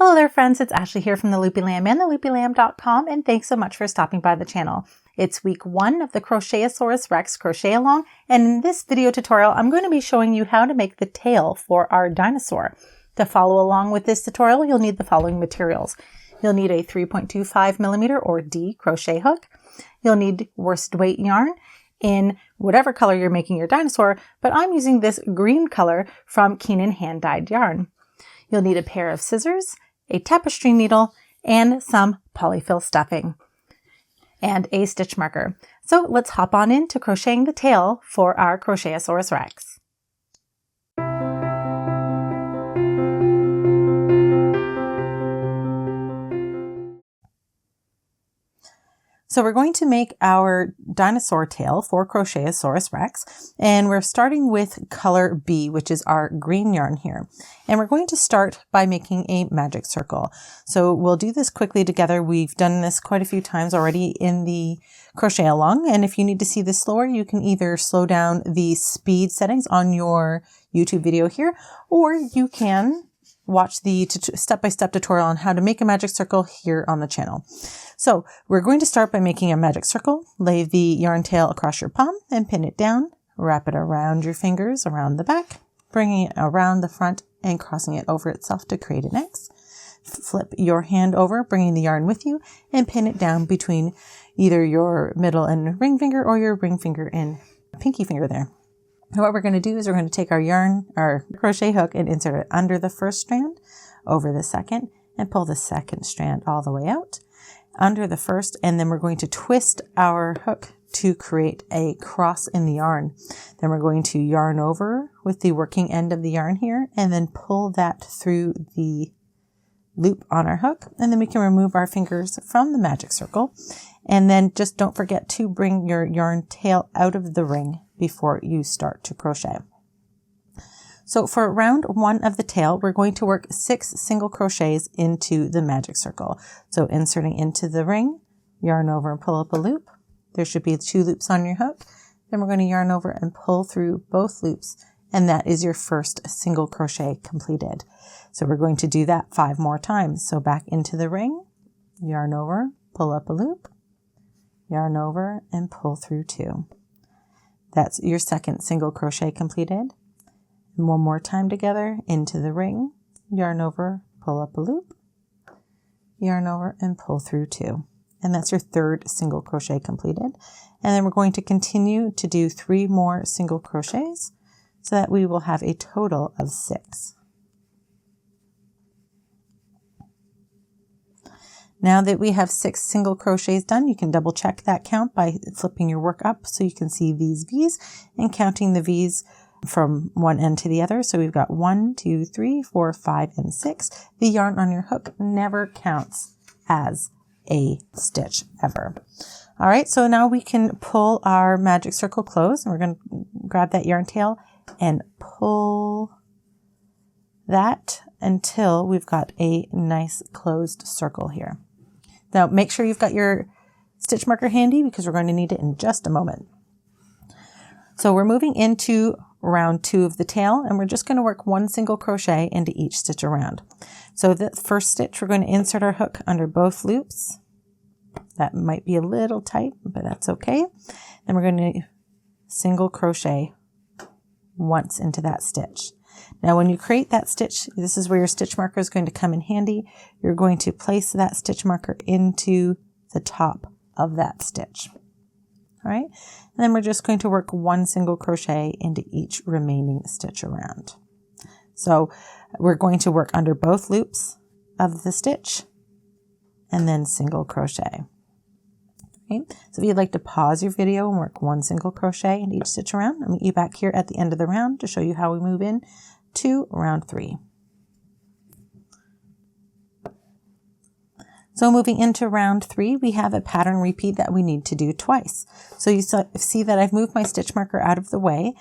Hello there friends, it's Ashley here from the Loopy Lamb and theloopylamb.com, and thanks so much for stopping by the channel. It's week 1 of the Crochetasaurus Rex Crochet Along, and in this video tutorial I'm going to be showing you how to make the tail for our dinosaur. To follow along with this tutorial you'll need the following materials. You'll need a 3.25mm or D crochet hook. You'll need worsted weight yarn in whatever color you're making your dinosaur, but I'm using this green color from Keenan hand dyed yarn. You'll need a pair of scissors, a tapestry needle, and some polyfill stuffing, and a stitch marker. So let's hop on into crocheting the tail for our Crochetasaurus Rex. So we're going to make our dinosaur tail for Crochetasaurus Rex, and we're starting with color B, which is our green yarn here. And we're going to start by making a magic circle. So we'll do this quickly together. We've done this quite a few times already in the crochet along, and if you need to see this slower, you can either slow down the speed settings on your YouTube video here, or you can watch the step-by-step tutorial on how to make a magic circle here on the channel. So we're going to start by making a magic circle. Lay the yarn tail across your palm and pin it down. Wrap it around your fingers, around the back, bringing it around the front and crossing it over itself to create an X. Flip your hand over, bringing the yarn with you, and pin it down between either your middle and ring finger or your ring finger and pinky finger there. And what we're going to do is we're going to take our crochet hook and insert it under the first strand, over the second, and pull the second strand all the way out, under the first, and then we're going to twist our hook to create a cross in the yarn. Then we're going to yarn over with the working end of the yarn here, and then pull that through the loop on our hook, and then we can remove our fingers from the magic circle. And then just don't forget to bring your yarn tail out of the ring before you start to crochet. So for round 1 of the tail, we're going to work 6 single crochets into the magic circle. So inserting into the ring, yarn over and pull up a loop. There should be 2 loops on your hook. Then we're going to yarn over and pull through both loops, and that is your first single crochet completed. So we're going to do that 5 more times. So back into the ring, yarn over, pull up a loop, yarn over and pull through 2. That's your second single crochet completed. And 1 more time together, into the ring, yarn over, pull up a loop, yarn over and pull through 2. And that's your third single crochet completed. And then we're going to continue to do 3 more single crochets so that we will have a total of 6. Now that we have 6 single crochets done, you can double check that count by flipping your work up so you can see these V's and counting the V's from one end to the other. So we've got 1, 2, 3, 4, 5, and 6. The yarn on your hook never counts as a stitch ever. All right, so now we can pull our magic circle closed, and we're going to grab that yarn tail and pull that until we've got a nice closed circle here. Now make sure you've got your stitch marker handy because we're going to need it in just a moment. So we're moving into round 2 of the tail, and we're just going to work 1 single crochet into each stitch around. So the first stitch, we're going to insert our hook under both loops. That might be a little tight, but that's okay. Then we're going to single crochet once into that stitch. Now when you create that stitch, this is where your stitch marker is going to come in handy. You're going to place that stitch marker into the top of that stitch. All right, and then we're just going to work 1 single crochet into each remaining stitch around. So we're going to work under both loops of the stitch and then single crochet. Okay. So if you'd like to pause your video and work 1 single crochet into each stitch around, I'll meet you back here at the end of the round to show you how we move in to round 3. So moving into round 3, we have a pattern repeat that we need to do twice. So you see that I've moved my stitch marker out of the way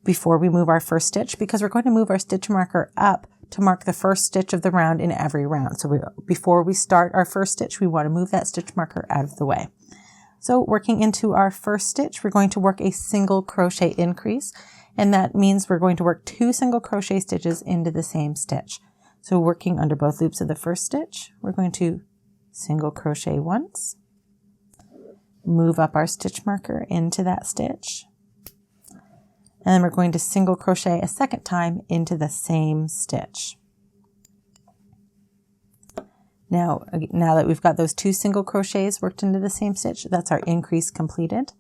before we move our first stitch, because we're going to move our stitch marker up to mark the first stitch of the round in every round. So before we start our first stitch, we want to move that stitch marker out of the way. So working into our first stitch, we're going to work a single crochet increase, and that means we're going to work 2 single crochet stitches into the same stitch. So working under both loops of the first stitch, we're going to single crochet once, move up our stitch marker into that stitch, and then we're going to single crochet a second time into the same stitch. Now that we've got those 2 single crochets worked into the same stitch, that's our increase completed.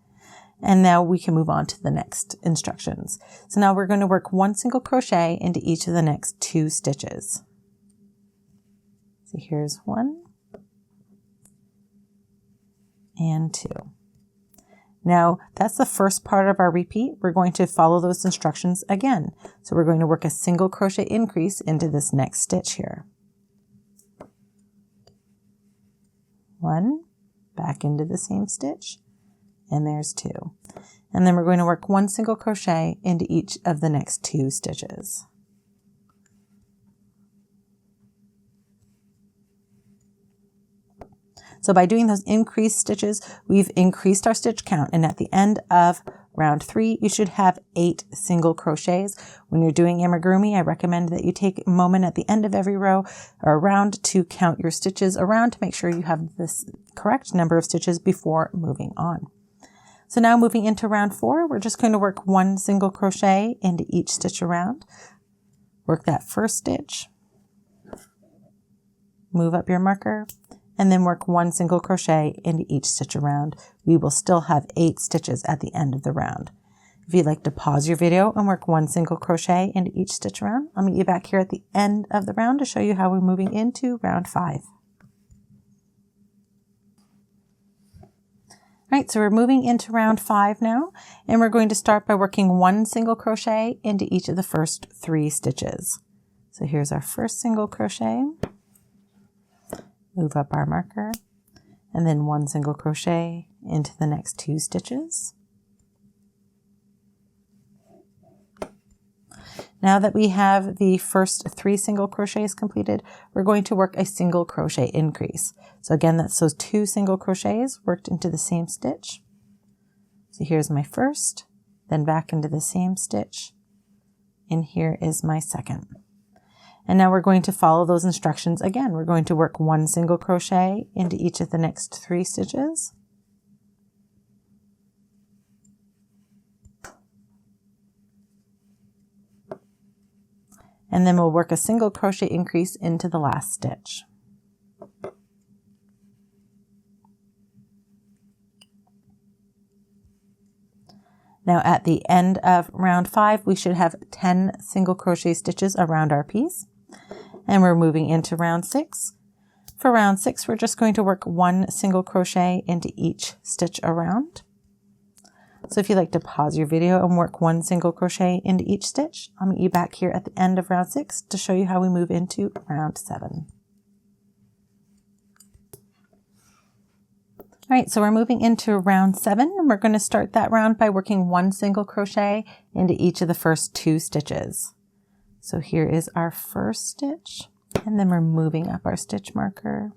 And now we can move on to the next instructions. So now we're going to work 1 single crochet into each of the next 2 stitches. So here's 1 and 2. Now that's the first part of our repeat. We're going to follow those instructions again. So we're going to work a single crochet increase into this next stitch here. 1, back into the same stitch, and there's 2. And then we're going to work 1 single crochet into each of the next 2 stitches. So by doing those increased stitches, we've increased our stitch count, and at the end of round 3, you should have 8 single crochets. When you're doing amigurumi, I recommend that you take a moment at the end of every row or round to count your stitches around to make sure you have this correct number of stitches before moving on. So now moving into round 4, we're just going to work 1 single crochet into each stitch around. Work that first stitch, move up your marker, and then work 1 single crochet into each stitch around. We will still have 8 stitches at the end of the round. If you'd like to pause your video and work 1 single crochet into each stitch around, I'll meet you back here at the end of the round to show you how we're moving into round 5. All right, so we're moving into round 5 now, and we're going to start by working 1 single crochet into each of the first 3 stitches. So here's our first single crochet. Move up our marker, and then 1 single crochet into the next 2 stitches. Now that we have the first 3 single crochets completed, we're going to work a single crochet increase. So again, that's those 2 single crochets worked into the same stitch. So here's my first, then back into the same stitch, and here is my second. And now we're going to follow those instructions again. We're going to work 1 single crochet into each of the next 3 stitches. And then we'll work a single crochet increase into the last stitch. Now at the end of round 5, we should have 10 single crochet stitches around our piece. And we're moving into round 6. For round 6, we're just going to work 1 single crochet into each stitch around. So if you'd like to pause your video and work 1 single crochet into each stitch, I'll meet you back here at the end of round 6 to show you how we move into round 7. All right, so we're moving into round 7, and we're going to start that round by working 1 single crochet into each of the first 2 stitches. So here is our first stitch, and then we're moving up our stitch marker,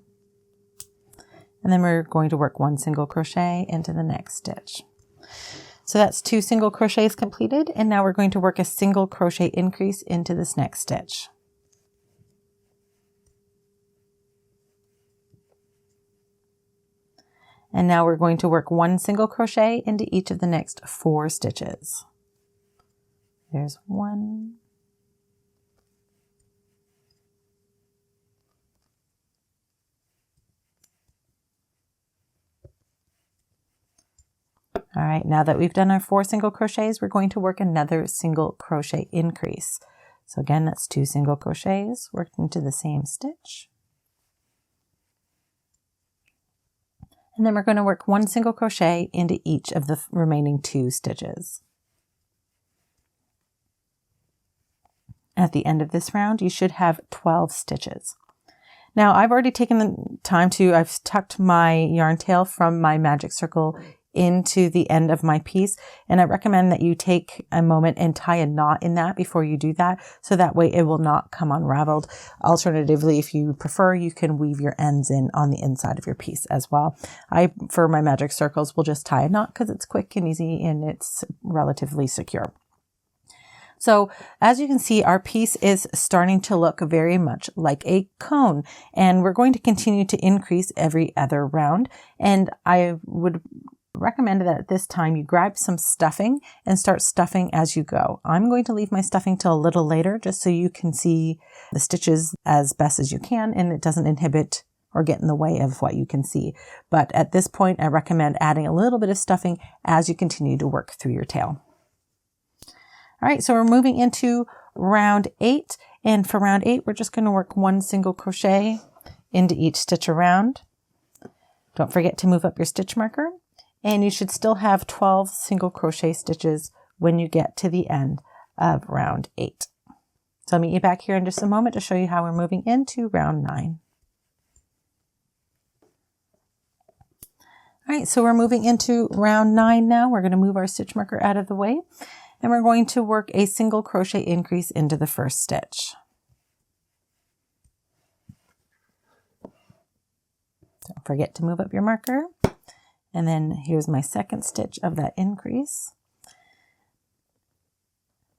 and then we're going to work 1 single crochet into the next stitch. So that's 2 single crochets completed, and now we're going to work a single crochet increase into this next stitch. And now we're going to work 1 single crochet into each of the next 4 stitches. There's 1. All right, now that we've done our 4 single crochets, we're going to work another single crochet increase. So again, that's 2 single crochets worked into the same stitch. And then we're going to work 1 single crochet into each of the remaining 2 stitches. At the end of this round, you should have 12 stitches. Now, I've already taken the time I've tucked my yarn tail from my magic circle into the end of my piece, and I recommend that you take a moment and tie a knot in that before you do that, so that way it will not come unraveled. Alternatively, if you prefer, you can weave your ends in on the inside of your piece as well. For my magic circles, will just tie a knot because it's quick and easy and it's relatively secure. So as you can see, our piece is starting to look very much like a cone, and we're going to continue to increase every other round. And I would recommend that at this time you grab some stuffing and start stuffing as you go. I'm going to leave my stuffing till a little later just so you can see the stitches as best as you can and it doesn't inhibit or get in the way of what you can see. But at this point, I recommend adding a little bit of stuffing as you continue to work through your tail. All right, so we're moving into round 8, and for round 8, we're just going to work 1 single crochet into each stitch around. Don't forget to move up your stitch marker, and you should still have 12 single crochet stitches when you get to the end of round 8. So I'll meet you back here in just a moment to show you how we're moving into round 9. All right, so we're moving into round 9 now. We're going to move our stitch marker out of the way. And we're going to work a single crochet increase into the first stitch. Don't forget to move up your marker. And then here's my second stitch of that increase.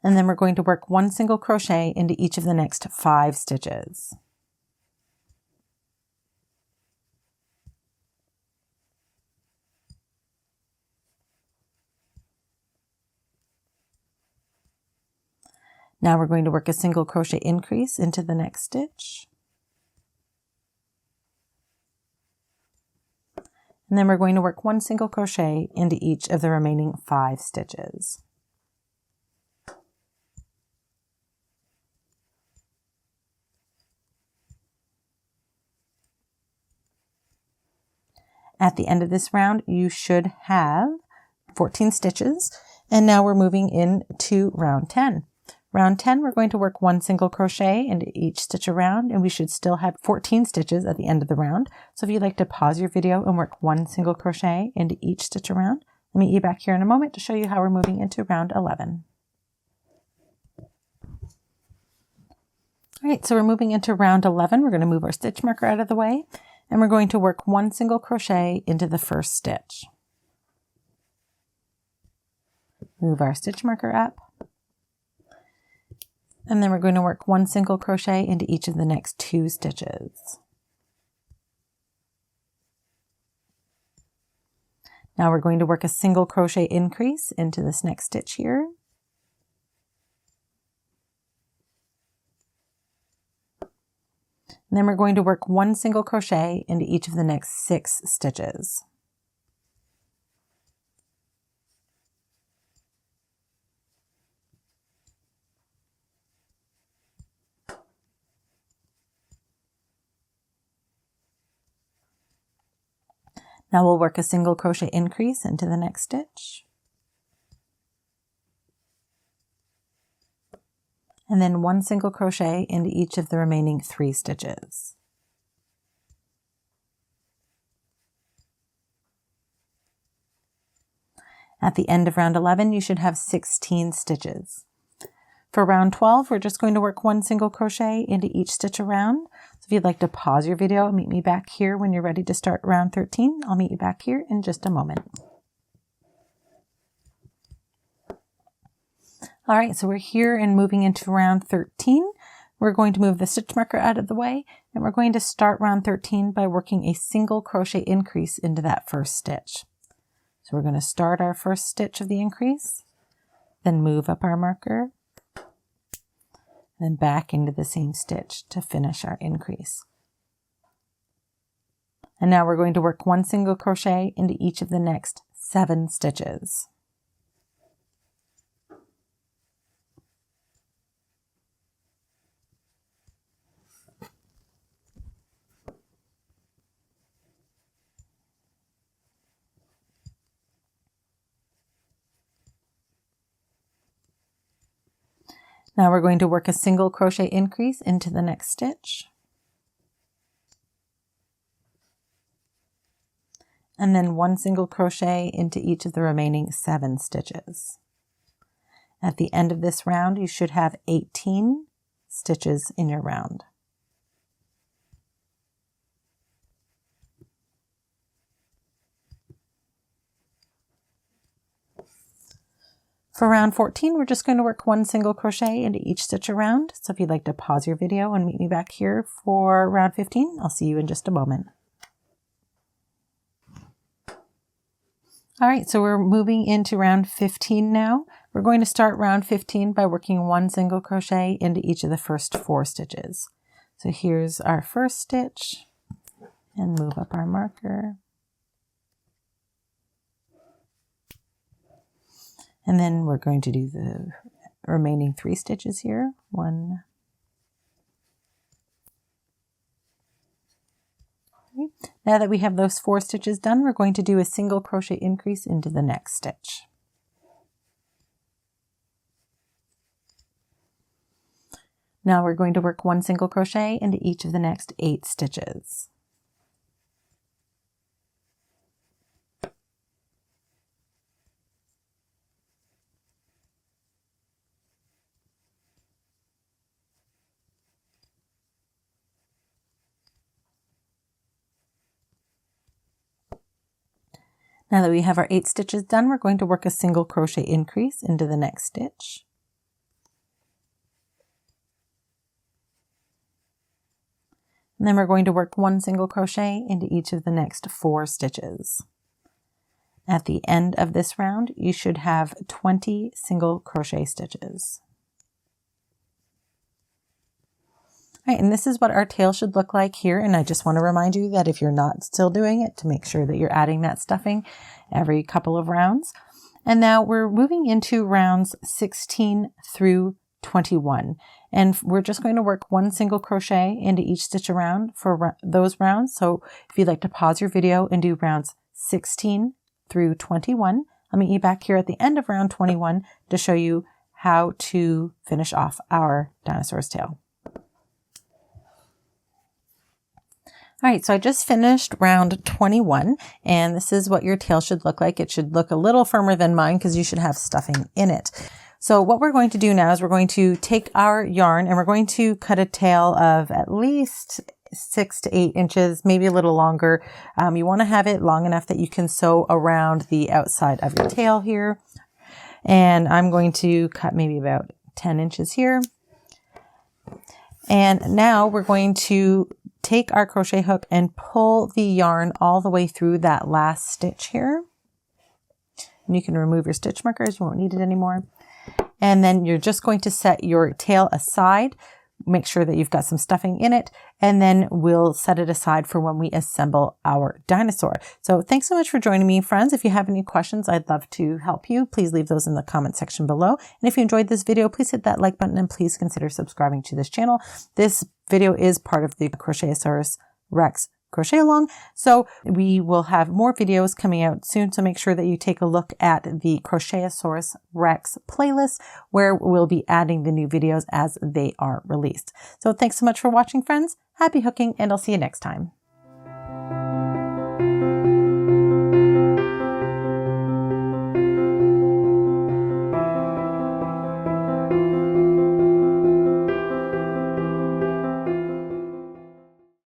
And then we're going to work 1 single crochet into each of the next 5 stitches. Now we're going to work a single crochet increase into the next stitch. And then we're going to work 1 single crochet into each of the remaining 5 stitches. At the end of this round, you should have 14 stitches. And now we're moving into round 10. Round 10, we're going to work 1 single crochet into each stitch around, and we should still have 14 stitches at the end of the round. So if you'd like to pause your video and work 1 single crochet into each stitch around, I'll meet you back here in a moment to show you how we're moving into round 11. All right, so we're moving into round 11. We're going to move our stitch marker out of the way, and we're going to work 1 single crochet into the first stitch. Move our stitch marker up. And then we're going to work 1 single crochet into each of the next 2 stitches. Now we're going to work a single crochet increase into this next stitch here. And then we're going to work 1 single crochet into each of the next 6 stitches. Now we'll work a single crochet increase into the next stitch. And then 1 single crochet into each of the remaining 3 stitches. At the end of round 11, you should have 16 stitches. For round 12, we're just going to work 1 single crochet into each stitch around. So if you'd like to pause your video and meet me back here when you're ready to start round 13, I'll meet you back here in just a moment. All right, so we're here and moving into round 13. We're going to move the stitch marker out of the way, and we're going to start round 13 by working a single crochet increase into that first stitch. So we're going to start our first stitch of the increase, then move up our marker, then back into the same stitch to finish our increase. And now we're going to work 1 single crochet into each of the next 7 stitches. Now we're going to work a single crochet increase into the next stitch. And then 1 single crochet into each of the remaining 7 stitches. At the end of this round, you should have 18 stitches in your round. For round 14, we're just going to work 1 single crochet into each stitch around. So if you'd like to pause your video and meet me back here for round 15, I'll see you in just a moment. All right, so we're moving into round 15 now. We're going to start round 15 by working 1 single crochet into each of the first 4 stitches. So here's our first stitch, and move up our marker. And then we're going to do the remaining 3 stitches here. 1. Okay. Now that we have those 4 stitches done, we're going to do a single crochet increase into the next stitch. Now we're going to work 1 single crochet into each of the next 8 stitches. Now that we have our 8 stitches done, we're going to work a single crochet increase into the next stitch. And then we're going to work 1 single crochet into each of the next 4 stitches. At the end of this round, you should have 20 single crochet stitches. All right, and this is what our tail should look like here. And I just want to remind you that if you're not still doing it, to make sure that you're adding that stuffing every couple of rounds. And now we're moving into rounds 16 through 21. And we're just going to work 1 single crochet into each stitch around for those rounds. So if you'd like to pause your video and do rounds 16 through 21, I'll meet you back here at the end of round 21 to show you how to finish off our dinosaur's tail. All right, so I just finished round 21, and this is what your tail should look like. It should look a little firmer than mine because you should have stuffing in it. So what we're going to do now is we're going to take our yarn and we're going to cut a tail of at least 6 to 8 inches, maybe a little longer. You want to have it long enough that you can sew around the outside of your tail here. And I'm going to cut maybe about 10 inches here. And now we're going to take our crochet hook and pull the yarn all the way through that last stitch here. And you can remove your stitch markers, you won't need it anymore. And then you're just going to set your tail aside, make sure that you've got some stuffing in it, and then we'll set it aside for when we assemble our dinosaur. So thanks so much for joining me, friends. If you have any questions, I'd love to help you. Please leave those in the comment section below. And if you enjoyed this video, please hit that like button and please consider subscribing to this channel. This video is part of the Crochetasaurus Rex Crochet Along. So we will have more videos coming out soon. So make sure that you take a look at the Crochetasaurus Rex playlist where we'll be adding the new videos as they are released. So thanks so much for watching, friends. Happy hooking, and I'll see you next time.